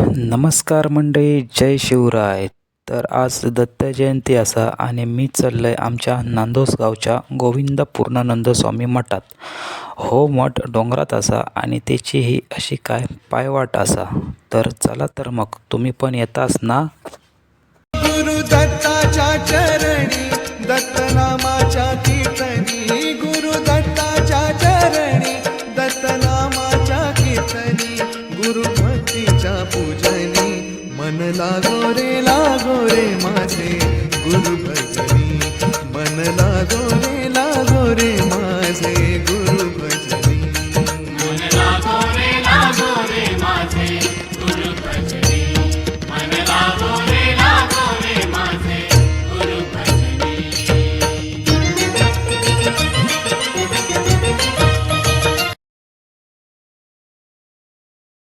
नमस्कार मंडळी, जय शिवराय. तर आज दत्त जयंती असा आणि मी चाललंय आमच्या नांदोस गावच्या गोविंद पूर्णानंद स्वामी मठात. हो मठ डोंगरात असा आणि त्याची ही अशी काय पायवाट असा. तर चला तर मग तुम्ही पण येतास ना. गुरु दत्ताच्या चरणी दत्तनामाच्या कीर्तनी, गुरु दत्ताच्या चरणी दत्तनामाच्या कीर्तनी, गुरु भक्तीच्या पूजनी मन लागो रे माझे गुरु भजनी, मन लागो रे माझे गुरु